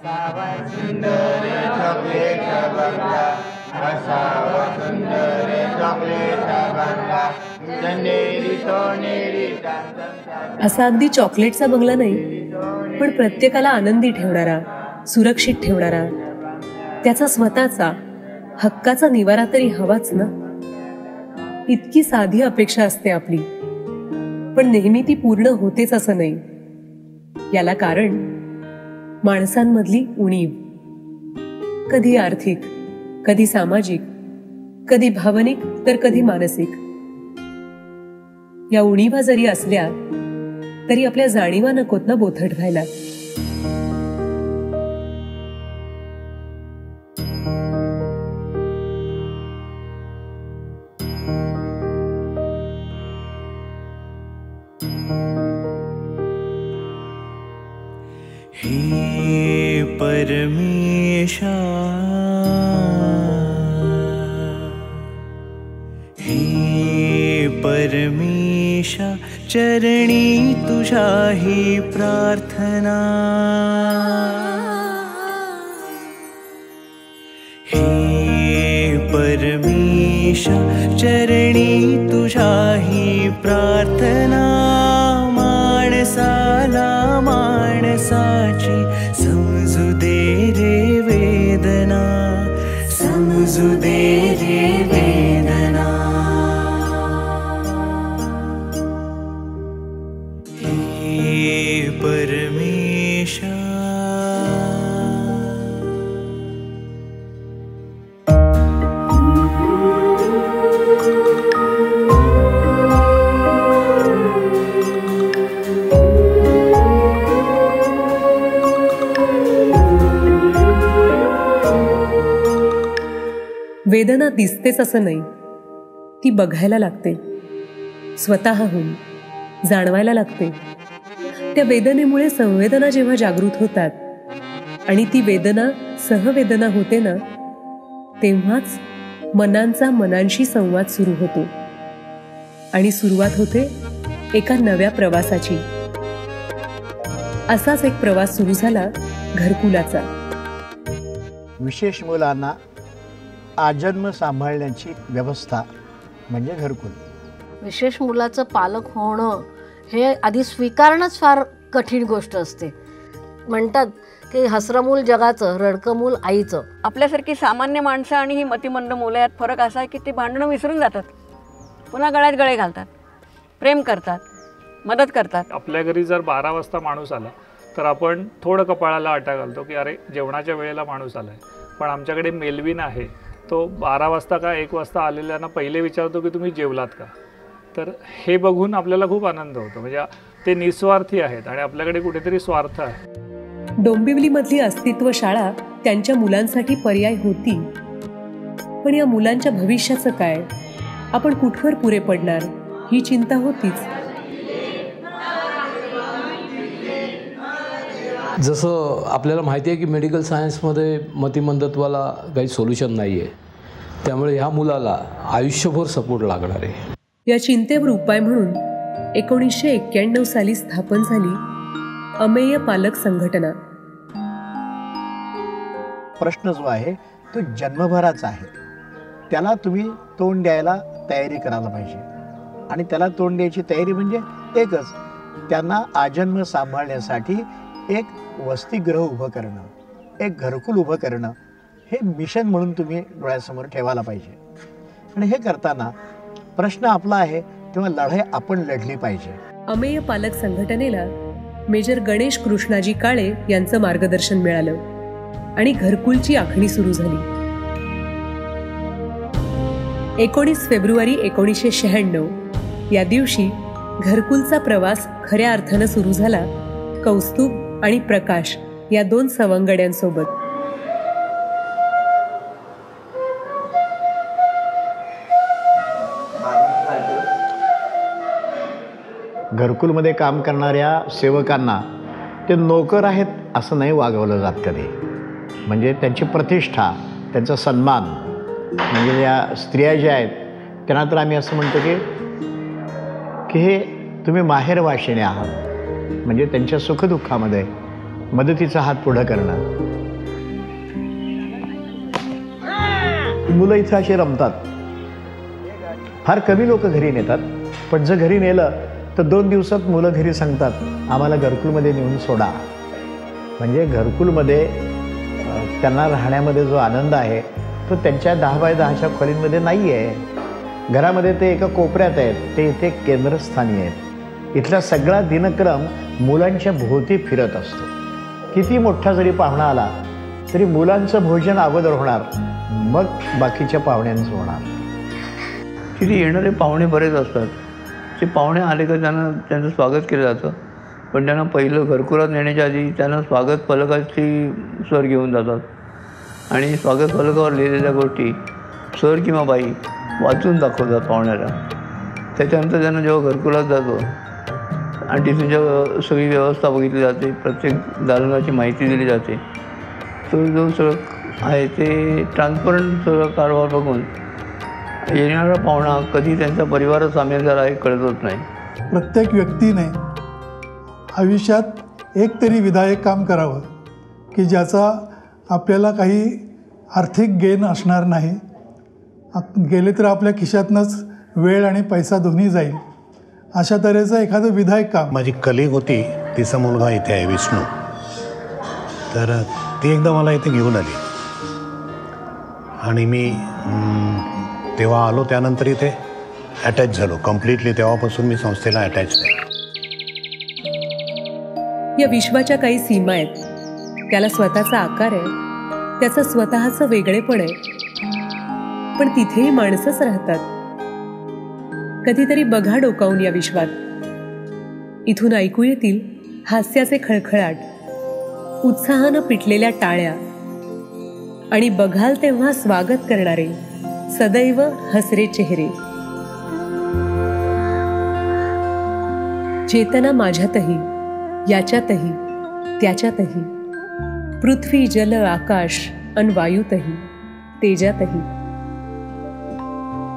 सुंदर चॉकलेट बंगला, असावा सुंदर चॉकलेट बंगला, चंदेरी सोनेरी चांदन. असा अगदी चॉकलेटचा बंगला नाही, पण प्रत्येकाला आनंदी ठेवणारा, सुरक्षित ठेवणारा, त्याचा स्वतःचा हक्काचा निवारा तरी हवाच ना. इतकी साधी अपेक्षा असते आपली, पण नेहमी ती पूर्ण होतेच असं नाही. याला कारण माणसांमधली उणीव, कधी आर्थिक, कधी सामाजिक, कधी भावनिक तर कधी मानसिक. या उणीवा जरी असल्या तरी आपल्या जाणीवा नकोत ना बोथट व्हायला. हे परमेशा, हे परमेशा, चरणी तुझ्या ही प्रार्थना. हे परमेशा, चरणी तुझ्या ही प्रार्थना. माणसाला माणसाची समजू दे रे वेदना, समजू दे रे वेदना. हे परमेशा. वेदना दिसतेच असं नाही, ती बघायला लागते, स्वतःहून जाणवायला लागते. त्या वेदनेमुळे संवेदना जेव्हा जागृत होतात आणि ती वेदना सहवेदना होते ना, तेव्हाच मनांचा मनांशी संवाद सुरू होतो आणि सुरुवात होते एका नव्या प्रवासाची. असाच एक प्रवास सुरू झाला घरकुलाचा. विशेष मुलांना आजन्म सांभाळण्याची व्यवस्था म्हणजे घरकुल. विशेष मुलाचं पालक होणं हे आधी स्वीकारणंच फार कठीण गोष्ट असते. म्हणतात की हसरं मूल जगाचं, रडकं मूल आईचं. आपल्यासारखी सामान्य माणसं आणि ही मतिमंद मुलं यात फरक असा आहे की ते भांडणं विसरून जातात, पुन्हा गळ्यात गळे घालतात, प्रेम करतात, मदत करतात. आपल्या घरी जर 12 वाजता माणूस आला तर आपण थोडं कपाळाला आटा घालतो की अरे जेवणाच्या वेळेला माणूस आलाय. पण आमच्याकडे मेलविन आहे, तो 12 वाजता का 1 वाजता आलेल्यांना पहिले विचारतो की तुम्ही जेवलात का. तर हे बघून आपल्याला खूप आनंद होतो. म्हणजे ते निस्वार्थी आहेत आणि आपल्याकडे कुठेतरी स्वार्थ आहे. डोंबिवलीमधली अस्तित्व शाळा त्यांच्या मुलांसाठी पर्याय होती, पण या मुलांच्या भविष्याचं काय, आपण कुठवर पुरे पडणार ही चिंता होतीच. जसं आपल्याला माहिती आहे की मेडिकल सायन्समध्ये मतिमंदत्वाला काही सोल्युशन नाही आहे, त्यामुळे ह्या मुलाला आयुष्यभर सपोर्ट लागणार आहे. या चिंतेवर उपाय म्हणून 1991 साली स्थापन झाली अमेय पालक संघटना. प्रश्न जो आहे तो जन्मभराचा आहे, त्याला तुम्ही तोंड द्यायला तयारी करायला पाहिजे. आणि त्याला तोंड द्यायची तयारी म्हणजे एकच, त्यांना आजन्म सांभाळण्यासाठी एक वसतिगृह उभं करणं, एक घरकुल उभं करणं, हे मिशन म्हणून तुम्ही डोळ्यासमोर ठेवायला पाहिजे. आणि हे करताना प्रश्न आपला आहे तेव्हा लढाई आपण लढली पाहिजे. अमेय पालक संघटनेला मेजर गणेश कृष्णाजी काळे यांचं मार्गदर्शन मिळालं आणि घरकुलची आखणी सुरू झाली. 19 फेब्रुवारी 1996 या दिवशी घरकुलचा प्रवास खऱ्या अर्थानं सुरू झाला कौस्तुभ आणि प्रकाश या 2 सवंगड्यांसोबत. घरकुलमध्ये काम करणाऱ्या सेवकांना ते नोकर आहेत असं नाही वागवलं जात कधी. म्हणजे त्यांची प्रतिष्ठा, त्यांचा सन्मान, म्हणजे या स्त्रिया ज्या आहेत त्यांना तर आम्ही असं म्हणतो की हे तुम्ही माहेरवाशिणी आहात. म्हणजे त्यांच्या सुखदुःखामध्ये मदतीचा हात पुढं करणं, मुलं इथं अशी रमतात. फार कमी लोक घरी नेतात, पण जर घरी नेलं तर 2 दिवसात मुलं घरी सांगतात आम्हाला घरकुलमध्ये नेऊन सोडा. म्हणजे घरकुलमध्ये त्यांना राहण्यामध्ये जो आनंद आहे तो त्यांच्या 10 बाय 10च्या खोलींमध्ये नाही आहे. घरामध्ये ते एका कोपऱ्यात आहेत, ते इथे केंद्रस्थानी आहेत. इथला सगळा दिनक्रम मुलांच्या भोवती फिरत असतो. किती मोठा जरी पाहुणा आला तरी मुलांचं भोजन अगोदर होणार, मग बाकीच्या पाहुण्यांचं होणार. तिथे येणारे पाहुणे बरेच असतात. ते पाहुणे आले का त्यांचं स्वागत केलं जातं, पण त्यांना पहिलं घरकुलात नेण्याच्या आधी त्यांना स्वागत फलकाची सर घेऊन जातात आणि स्वागत फलकावर लिहिलेल्या गोष्टी सर किंवा बाई वाचून दाखवतात पाहुण्याला. त्याच्यानंतर त्यांना जेव्हा घरकुलात जातो आणि तिथून सगळी व्यवस्था बघितली जाते, प्रत्येक दालनाची माहिती दिली जाते, तो जो सगळं आहे ते ट्रान्सपरंट सगळं कारभार बघून येणारा पाहुणा कधी त्यांचा परिवारात सामील झाला हे कळतच नाही. प्रत्येक व्यक्तीने आयुष्यात एक तरी विधायक काम करावं की ज्याचा आपल्याला काही आर्थिक गेन असणार नाही. गेले तर आपल्या खिशातनंच वेळ आणि पैसा दोन्ही जाईल, अशा तऱ्हेचं एखादं विधायक काम. माझी कलीग होती, तिचा मुलगा इथे आहे विष्णू, तर ती एकदा मला इथे घेऊन आली आणि मी तेव्हा आलो. त्यानंतर इथे अटॅच झालो कम्प्लिटली. तेव्हापासून मी संस्थेला अटॅच आहे. या विश्वाच्या काही सीमा आहेत, त्याला स्वतःचा आकार आहे, त्याचं स्वतःचं वेगळेपण आहे, पण तिथेही माणसंच राहतात. कधीतरी बघा डोकावून या विश्वात. इथून ऐकू येतील हास्याचे खळखळाट, उत्साहानं पिटलेल्या टाळ्या आणि बघाल तेव्हा स्वागत करणारे सदैव हसरे चेहरे. चेतना माझ्यातही, याच्यातही, त्याच्यातही, पृथ्वी जल आकाश अन वायूतही, तेजातही.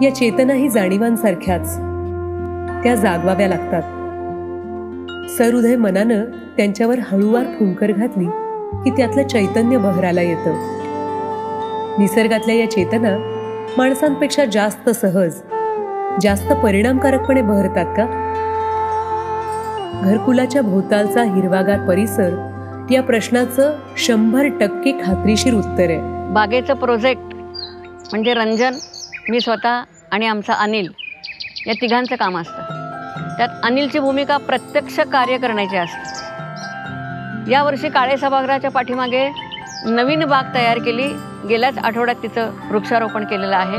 या चेतनाही जाणीवांसारख्याच, त्या जागवाव्या लागतात. सरुदय मनानं त्यांच्यावर हळूवार फुंकर घातली की त्यातलं चैतन्य बहराला येतं. निसर्गातल्या या चेतना माणसांपेक्षा जास्त सहज, जास्त परिणामकारकपणे बहरतात का? घरकुलाच्या भोवतालचा हिरवागार परिसर या प्रश्नाचं 100% खात्रीशीर उत्तर आहे. बागेचं प्रोजेक्ट म्हणजे रंजन, मी स्वतः आणि आमचा अनिल या तिघांचं काम असतं. त्यात अनिलची भूमिका प्रत्यक्ष कार्य करण्याची असते. यावर्षी काळे सभागृहाच्या पाठीमागे नवीन बाग तयार केली. गेल्याच आठवड्यात तिचं वृक्षारोपण केलेलं आहे.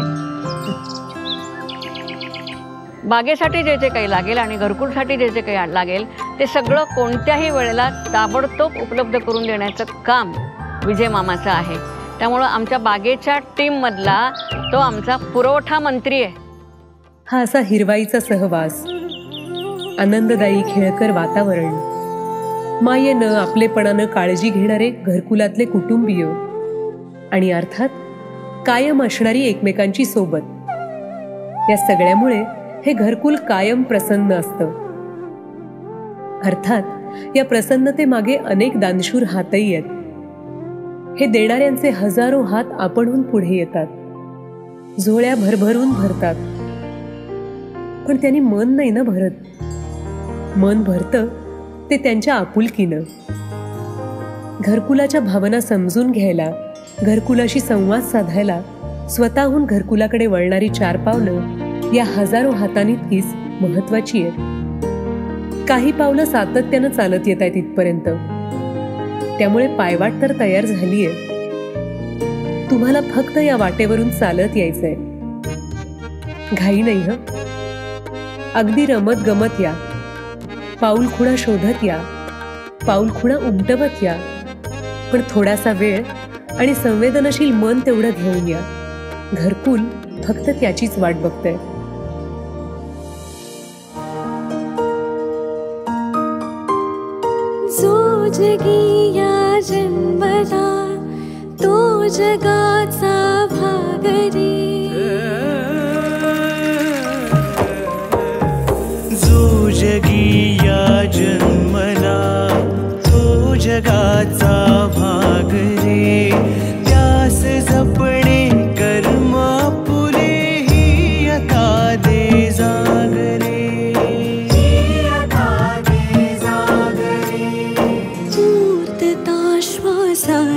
बागेसाठी जे जे काही लागेल आणि घरकुलसाठी जे जे काही लागेल ते सगळं कोणत्याही वेळेला ताबडतोब उपलब्ध करून देण्याचं काम विजय मामाचं आहे. त्यामुळं आमच्या बागेच्या टीममधला तो आमचा पुरवठा मंत्री आहे. हा असा हिरवाईचा सहवास, आनंददायी खेळकर वातावरण, मायेनं आपलेपणानं काळजी घेणारे घरकुलातले कुटुंबीय आणि अर्थात कायम असणारी एकमेकांची सोबत, या सगळ्यामुळे हे घरकुल कायम प्रसन्न असतं. अर्थात या प्रसन्नतेमागे अनेक दानशूर हातही आहेत. हे देणाऱ्यांचे हजारो हात आपणहून पुढे येतात, झोळ्या भरभरून भरतात, पण त्यांनी मन नाही ना भरत. मन भरतं ते त्यांच्या आपुलकीनं. घरकुलाच्या भावना समजून घ्यायला, घरकुलाशी संवाद साधायला स्वतःहून घरकुलाकडे वळणारी 4 पावलं या हजारो हातांइतकीच महत्वाची आहेत. काही पावलं सातत्यानं चालत येत आहेत इथपर्यंत, त्यामुळे पायवाट तर तयार झालीय. तुम्हाला फक्त या वाटेवरून चालत यायचंय. घाई नाही हं. अगदी रमत गमत या, पाऊलखुणा शोधत या, पाऊलखुणा उमटवत या, पण थोडासा वेळ आणि संवेदनशील मन तेवढं घेऊन या. घरकुल फक्त त्याचीच वाट बघतंय. जो जगी या जन्मला तो जगाचा भाग रे. जो जगी या जन्मला तो जगाचा भाग रे. त्यास जपणे कर्म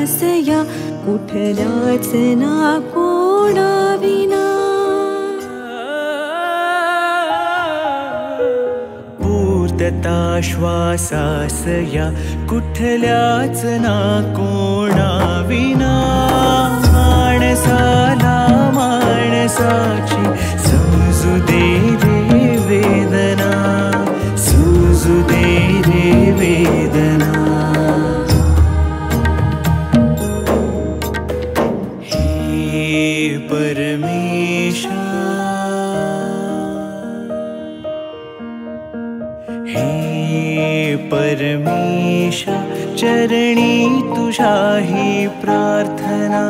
श्वासया कुठल्याच ना कोणाविना. पूर्तता श्वासासया कुठल्याच ना कोणाविना. माणसाला माणसाची समजू दे रे वेदना, समजू दे रे वेदना. हे परमेशा, हे परमेशा, चरणी तुझ्या ही प्रार्थना.